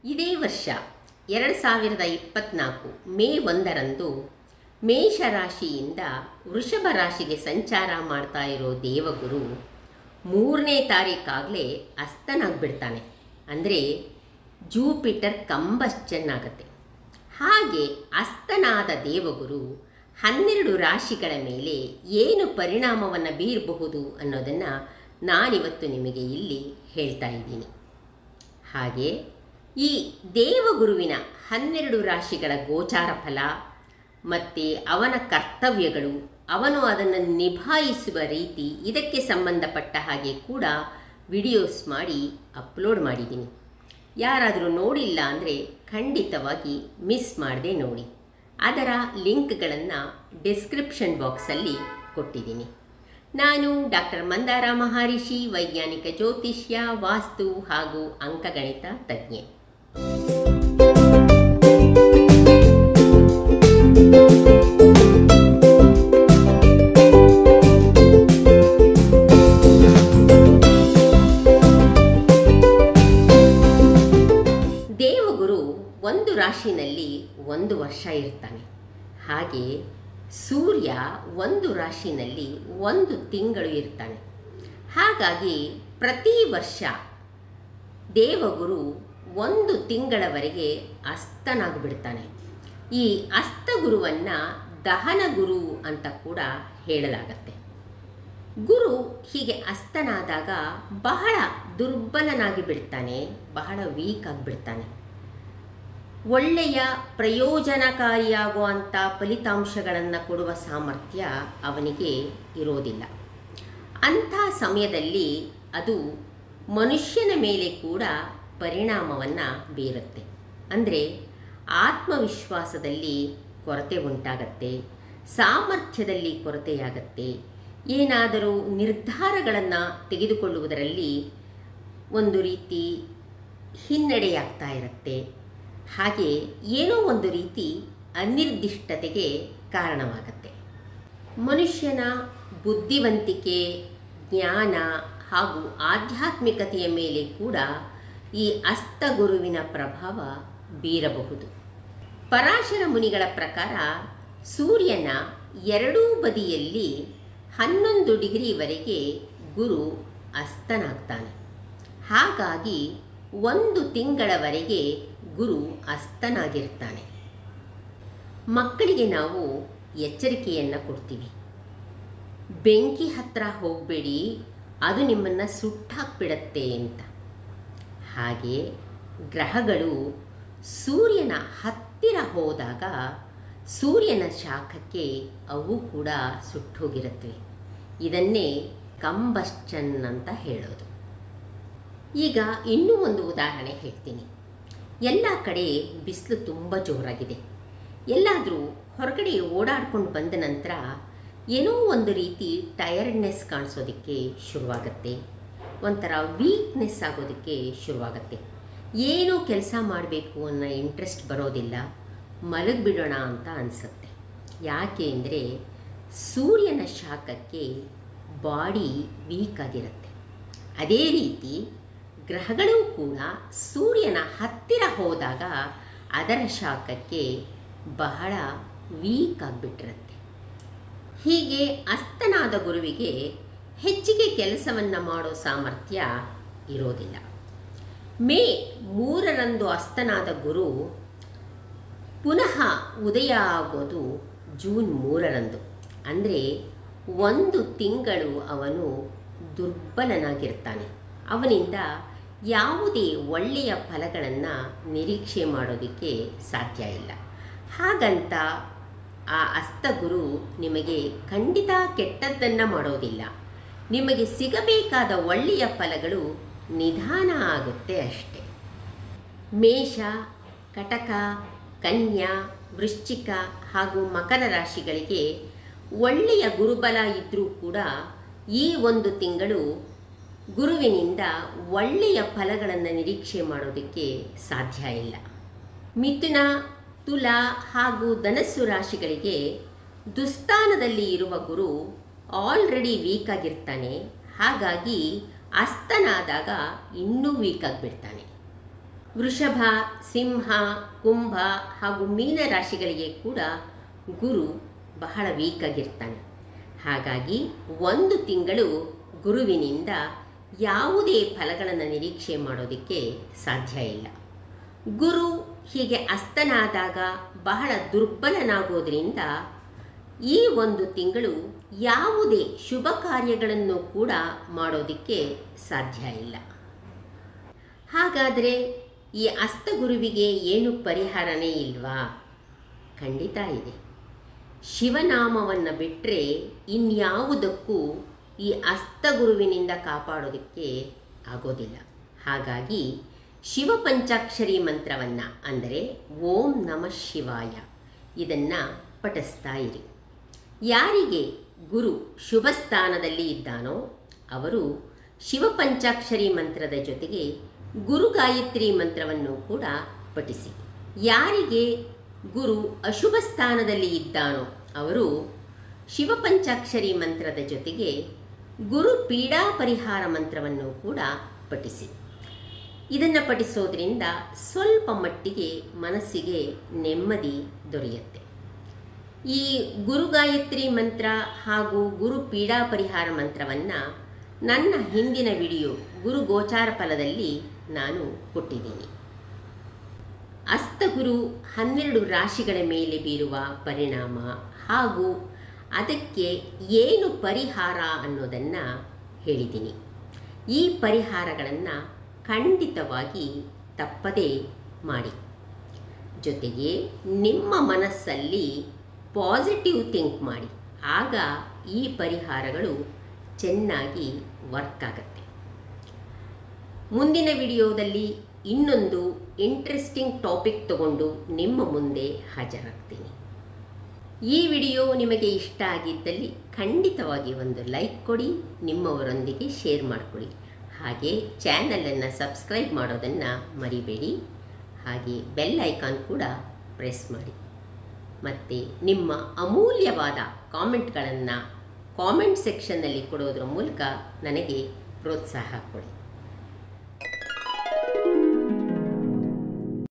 ಇದೇ ವರ್ಷ 2024 ಮೇ 1ರಂದು ಮೇಷರಾಶಿಯಿಂದ ವೃಷಭ ರಾಶಿಗೆ ಸಂಚಾರ ಮಾಡ್ತಾ ಇರೋ ದೇವಗುರು 3ನೇ ತಾರೀಕಾಗಲೇ ಅಸ್ತನಾಗ್ಬಿಡ್ತಾನೆ. ಅಂದರೆ ಜೂಪಿಟರ್ ಕಂಬಶ್ಚನ್ ಆಗುತ್ತೆ. ಹಾಗೆ ಅಸ್ತನಾದ ದೇವಗುರು 12 ರಾಶಿಗಳ ಮೇಲೆ ಏನು ಪರಿಣಾಮವನ್ನು ಬೀರಬಹುದು ಅನ್ನೋದನ್ನು ನಾನಿವತ್ತು ನಿಮಗೆ ಇಲ್ಲಿ ಹೇಳ್ತಾ ಇದ್ದೀನಿ. ಹಾಗೆ ಈ ದೇವಗುರುವಿನ 12 ರಾಶಿಗಳ ಗೋಚಾರ ಫಲ ಮತ್ತು ಅವನ ಕರ್ತವ್ಯಗಳು, ಅವನು ಅದನ್ನು ನಿಭಾಯಿಸುವ ರೀತಿ, ಇದಕ್ಕೆ ಸಂಬಂಧಪಟ್ಟ ಹಾಗೆ ಕೂಡ ವಿಡಿಯೋಸ್ ಮಾಡಿ ಅಪ್ಲೋಡ್ ಮಾಡಿದ್ದೀನಿ. ಯಾರಾದರೂ ನೋಡಿಲ್ಲ ಅಂದರೆ ಖಂಡಿತವಾಗಿ ಮಿಸ್ ಮಾಡದೆ ನೋಡಿ. ಅದರ ಲಿಂಕ್ಗಳನ್ನು ಡಿಸ್ಕ್ರಿಪ್ಷನ್ ಬಾಕ್ಸಲ್ಲಿ ಕೊಟ್ಟಿದ್ದೀನಿ. ನಾನು ಡಾಕ್ಟರ್ ಮಂದಾರ ಮಹರ್ಷಿ, ವೈಜ್ಞಾನಿಕ ಜ್ಯೋತಿಷ್ಯ, ವಾಸ್ತು ಹಾಗೂ ಅಂಕಗಣಿತ ತಜ್ಞೆ. ದೇವಗುರು ಒಂದು ರಾಶಿನಲ್ಲಿ 1 ವರ್ಷ ಇರ್ತಾನೆ. ಹಾಗೆ ಸೂರ್ಯ ಒಂದು ರಾಶಿನಲ್ಲಿ 1 ತಿಂಗಳು ಇರ್ತಾನೆ. ಹಾಗಾಗಿ ಪ್ರತಿ ವರ್ಷ ದೇವಗುರು 1 ತಿಂಗಳವರೆಗೆ ಅಸ್ತನಾಗ್ಬಿಡ್ತಾನೆ. ಈ ಅಸ್ತಗುರುವನ್ನು ದಹನ ಗುರು ಅಂತ ಕೂಡ ಹೇಳಲಾಗತ್ತೆ. ಗುರು ಹೀಗೆ ಅಸ್ತನಾದಾಗ ಬಹಳ ದುರ್ಬಲನಾಗಿ ಬಿಡ್ತಾನೆ, ಬಹಳ ವೀಕ್ ಆಗಿಬಿಡ್ತಾನೆ. ಒಳ್ಳೆಯ ಪ್ರಯೋಜನಕಾರಿಯಾಗುವಂಥ ಫಲಿತಾಂಶಗಳನ್ನು ಕೊಡುವ ಸಾಮರ್ಥ್ಯ ಅವನಿಗೆ ಇರೋದಿಲ್ಲ. ಅಂಥ ಸಮಯದಲ್ಲಿ ಅದು ಮನುಷ್ಯನ ಮೇಲೆ ಕೂಡ ಪರಿಣಾಮವನ್ನು ಬೀರುತ್ತೆ. ಅಂದರೆ ಆತ್ಮವಿಶ್ವಾಸದಲ್ಲಿ ಕೊರತೆ ಉಂಟಾಗತ್ತೆ, ಸಾಮರ್ಥ್ಯದಲ್ಲಿ ಕೊರತೆಯಾಗತ್ತೆ, ಏನಾದರೂ ನಿರ್ಧಾರಗಳನ್ನು ತೆಗೆದುಕೊಳ್ಳುವುದರಲ್ಲಿ ಒಂದು ರೀತಿ ಹಿನ್ನಡೆಯಾಗ್ತಾ ಇರುತ್ತೆ. ಹಾಗೆ ಏನೋ ಒಂದು ರೀತಿ ಅನಿರ್ದಿಷ್ಟತೆಗೆ ಕಾರಣವಾಗತ್ತೆ. ಮನುಷ್ಯನ ಬುದ್ಧಿವಂತಿಕೆ, ಜ್ಞಾನ ಹಾಗೂ ಆಧ್ಯಾತ್ಮಿಕತೆಯ ಮೇಲೆ ಕೂಡ ಈ ಅಸ್ತಗುರುವಿನ ಪ್ರಭಾವ ಬೀರಬಹುದು. ಪರಾಶರ ಮುನಿಗಳ ಪ್ರಕಾರ ಸೂರ್ಯನ ಎರಡೂ ಬದಿಯಲ್ಲಿ 11 ಡಿಗ್ರಿವರೆಗೆ ಗುರು ಅಸ್ತನಾಗ್ತಾನೆ. ಹಾಗಾಗಿ 1 ತಿಂಗಳವರೆಗೆ ಗುರು ಅಸ್ತನಾಗಿರ್ತಾನೆ. ಮಕ್ಕಳಿಗೆ ನಾವು ಎಚ್ಚರಿಕೆಯನ್ನು ಕೊಡ್ತೀವಿ. ಬೆಂಕಿ ಹತ್ತಿರ ಹೋಗಬೇಡಿ, ಅದು ನಿಮ್ಮನ್ನು ಸುಟ್ಟಾಕ್ಬಿಡತ್ತೆ ಅಂತ. ಹಾಗೆ ಗ್ರಹಗಳು ಸೂರ್ಯನ ಹತ್ತಿರ ಹೋದಾಗ ಸೂರ್ಯನ ಶಾಖಕ್ಕೆ ಅವು ಕೂಡ ಸುಟ್ಟೋಗಿರುತ್ತವೆ. ಇದನ್ನೇ ಕಂಬಶ್ಚನ್ ಅಂತ ಹೇಳೋದು. ಈಗ ಇನ್ನೂ ಒಂದು ಉದಾಹರಣೆ ಹೇಳ್ತೀನಿ. ಎಲ್ಲ ಕಡೆ ಬಿಸಿಲು ತುಂಬ ಜೋರಾಗಿದೆ. ಎಲ್ಲಾದರೂ ಹೊರಗಡೆ ಓಡಾಡ್ಕೊಂಡು ಬಂದ ನಂತರ ಏನೋ ಒಂದು ರೀತಿ ಟಯರ್ಡ್ನೆಸ್ ಕಾಣಿಸೋದಕ್ಕೆ ಶುರುವಾಗುತ್ತೆ, ಒಂಥರ ವೀಕ್ನೆಸ್ ಆಗೋದಕ್ಕೆ ಶುರುವಾಗುತ್ತೆ. ಏನೂ ಕೆಲಸ ಮಾಡಬೇಕು ಅನ್ನೋ ಇಂಟ್ರೆಸ್ಟ್ ಬರೋದಿಲ್ಲ, ಮಲಗಿಬಿಡೋಣ ಅಂತ ಅನಿಸುತ್ತೆ. ಯಾಕೆ ಅಂದರೆ ಸೂರ್ಯನ ಶಾಖಕ್ಕೆ ಬಾಡಿ ವೀಕ್ ಆಗಿರುತ್ತೆ. ಅದೇ ರೀತಿ ಗ್ರಹಗಳೂ ಕೂಡ ಸೂರ್ಯನ ಹತ್ತಿರ ಹೋದಾಗ ಅದರ ಶಾಖಕ್ಕೆ ಬಹಳ ವೀಕ್ ಆಗಿಬಿಟ್ಟಿರುತ್ತೆ. ಹೀಗೆ ಅಸ್ತನಾದ ಗುರುವಿಗೆ ಹೆಚ್ಚಿಗೆ ಕೆಲಸವನ್ನು ಮಾಡೋ ಸಾಮರ್ಥ್ಯ ಇರೋದಿಲ್ಲ. ಮೇ 3ರಂದು ಅಸ್ತನಾದ ಗುರು ಪುನಃ ಉದಯ ಆಗೋದು ಜೂನ್ 3ರಂದು. ಅಂದರೆ 1 ತಿಂಗಳು ಅವನು ದುರ್ಬಲನಾಗಿರ್ತಾನೆ. ಅವನಿಂದ ಯಾವುದೇ ಒಳ್ಳೆಯ ಫಲಗಳನ್ನು ನಿರೀಕ್ಷೆ ಮಾಡೋದಕ್ಕೆ ಸಾಧ್ಯ ಇಲ್ಲ. ಹಾಗಂತ ಆ ಅಸ್ತಗುರು ನಿಮಗೆ ಖಂಡಿತ ಕೆಟ್ಟದ್ದನ್ನು ಮಾಡೋದಿಲ್ಲ. ನಿಮಗೆ ಸಿಗಬೇಕಾದ ಒಳ್ಳೆಯ ಫಲಗಳು ನಿಧಾನ ಆಗುತ್ತೆ ಅಷ್ಟೆ. ಮೇಷ, ಕಟಕ, ಕನ್ಯಾ, ವೃಶ್ಚಿಕ ಹಾಗೂ ಮಕರ ರಾಶಿಗಳಿಗೆ ಒಳ್ಳೆಯ ಗುರುಬಲ ಇದ್ದರೂ ಕೂಡ ಈ 1 ತಿಂಗಳು ಗುರುವಿನಿಂದ ಒಳ್ಳೆಯ ಫಲಗಳನ್ನು ನಿರೀಕ್ಷೆ ಮಾಡೋದಕ್ಕೆ ಸಾಧ್ಯ ಇಲ್ಲ. ಮಿಥುನ, ತುಲಾ ಹಾಗೂ ಧನಸ್ಸು ರಾಶಿಗಳಿಗೆ ದುಸ್ಥಾನದಲ್ಲಿ ಇರುವ ಗುರು ಆಲ್ರೆಡಿ ವೀಕ್ ಆಗಿರ್ತಾನೆ. ಹಾಗಾಗಿ ಅಸ್ತನಾದಾಗ ಇನ್ನೂ ವೀಕ್ ಆಗಿಬಿಡ್ತಾನೆ. ವೃಷಭ, ಸಿಂಹ, ಕುಂಭ ಹಾಗೂ ಮೀನ ರಾಶಿಗಳಿಗೆ ಕೂಡ ಗುರು ಬಹಳ ವೀಕ್ ಆಗಿರ್ತಾನೆ. ಹಾಗಾಗಿ ಒಂದು ತಿಂಗಳು ಗುರುವಿನಿಂದ ಯಾವುದೇ ಫಲಗಳನ್ನು ನಿರೀಕ್ಷೆ ಮಾಡೋದಕ್ಕೆ ಸಾಧ್ಯ ಇಲ್ಲ. ಗುರು ಹೀಗೆ ಅಸ್ತನಾದಾಗ ಬಹಳ ದುರ್ಬಲನಾಗೋದ್ರಿಂದ ಈ ಒಂದು ತಿಂಗಳು ಯಾವುದೇ ಶುಭ ಕಾರ್ಯಗಳನ್ನು ಕೂಡ ಮಾಡೋದಕ್ಕೆ ಸಾಧ್ಯ ಇಲ್ಲ. ಹಾಗಾದರೆ ಈ ಅಸ್ತಗುರುವಿಗೆ ಏನು ಪರಿಹಾರನೇ ಇಲ್ವಾ? ಖಂಡಿತ ಇದೆ. ಶಿವನಾಮವನ್ನು ಬಿಟ್ಟರೆ ಇನ್ಯಾವುದಕ್ಕೂ ಈ ಅಸ್ತಗುರುವಿನಿಂದ ಕಾಪಾಡೋದಕ್ಕೆ ಆಗೋದಿಲ್ಲ. ಹಾಗಾಗಿ ಶಿವ ಪಂಚಾಕ್ಷರಿ ಮಂತ್ರವನ್ನು, ಅಂದರೆ ಓಂ ನಮಃ ಶಿವಾಯ, ಇದನ್ನು ಪಠಿಸ್ತಾ ಇರಿ. ಯಾರಿಗೆ ಗುರು ಶುಭ ಸ್ಥಾನದಲ್ಲಿ ಇದ್ದಾನೋ ಅವರು ಶಿವ ಪಂಚಾಕ್ಷರಿ ಮಂತ್ರದ ಜೊತೆಗೆ ಗುರು ಗಾಯತ್ರಿ ಮಂತ್ರವನ್ನು ಕೂಡ ಪಠಿಸಿ. ಯಾರಿಗೆ ಗುರು ಅಶುಭ ಸ್ಥಾನದಲ್ಲಿ ಇದ್ದಾನೋ ಅವರು ಶಿವ ಪಂಚಾಕ್ಷರಿ ಮಂತ್ರದ ಜೊತೆಗೆ ಗುರು ಪೀಡಾ ಪರಿಹಾರ ಮಂತ್ರವನ್ನು ಕೂಡ ಪಠಿಸಿ. ಇದನ್ನು ಪಠಿಸೋದ್ರಿಂದ ಸ್ವಲ್ಪ ಮಟ್ಟಿಗೆ ಮನಸ್ಸಿಗೆ ನೆಮ್ಮದಿ ದೊರೆಯುತ್ತೆ. ಈ ಗುರು ಗಾಯತ್ರಿ ಮಂತ್ರ ಹಾಗೂ ಗುರು ಪೀಡಾ ಪರಿಹಾರ ಮಂತ್ರವನ್ನು ನನ್ನ ಹಿಂದಿನ ವಿಡಿಯೋ ಗುರು ಗೋಚಾರ ಫಲದಲ್ಲಿ ನಾನು ಕೊಟ್ಟಿದ್ದೀನಿ. ಅಸ್ತಗುರು 12 ರಾಶಿಗಳ ಮೇಲೆ ಬೀರುವ ಪರಿಣಾಮ ಹಾಗೂ ಅದಕ್ಕೆ ಏನು ಪರಿಹಾರ ಅನ್ನೋದನ್ನು ಹೇಳಿದ್ದೀನಿ. ಈ ಪರಿಹಾರಗಳನ್ನು ಖಂಡಿತವಾಗಿ ತಪ್ಪದೇ ಮಾಡಿ. ಜೊತೆಗೆ ನಿಮ್ಮ ಮನಸ್ಸಲ್ಲಿ ಪಾಸಿಟಿವ್ ಥಿಂಕ್ ಮಾಡಿ. ಆಗ ಈ ಪರಿಹಾರಗಳು ಚೆನ್ನಾಗಿ ವರ್ಕ್ ಆಗುತ್ತೆ. ಮುಂದಿನ ವಿಡಿಯೋದಲ್ಲಿ ಇನ್ನೊಂದು ಇಂಟ್ರೆಸ್ಟಿಂಗ್ ಟಾಪಿಕ್ ತಗೊಂಡು ನಿಮ್ಮ ಮುಂದೆ ಹಾಜರಾಗ್ತೀನಿ. ಈ ವಿಡಿಯೋ ನಿಮಗೆ ಇಷ್ಟ ಆಗಿದ್ದಲ್ಲಿ ಖಂಡಿತವಾಗಿ ಒಂದು ಲೈಕ್ ಕೊಡಿ, ನಿಮ್ಮವರೊಂದಿಗೆ ಶೇರ್ ಮಾಡಿಕೊಳ್ಳಿ. ಹಾಗೆ ಚಾನಲನ್ನು ಸಬ್ಸ್ಕ್ರೈಬ್ ಮಾಡೋದನ್ನು ಮರಿಬೇಡಿ. ಹಾಗೆ ಬೆಲ್ ಐಕಾನ್ ಕೂಡ ಪ್ರೆಸ್ ಮಾಡಿ. ಮತ್ತು ನಿಮ್ಮ ಅಮೂಲ್ಯವಾದ ಕಾಮೆಂಟ್ಗಳನ್ನು ಕಾಮೆಂಟ್ ಸೆಕ್ಷನ್ನಲ್ಲಿ ಕೊಡೋದ್ರ ಮೂಲಕ ನನಗೆ ಪ್ರೋತ್ಸಾಹ ಕೊಡಿ.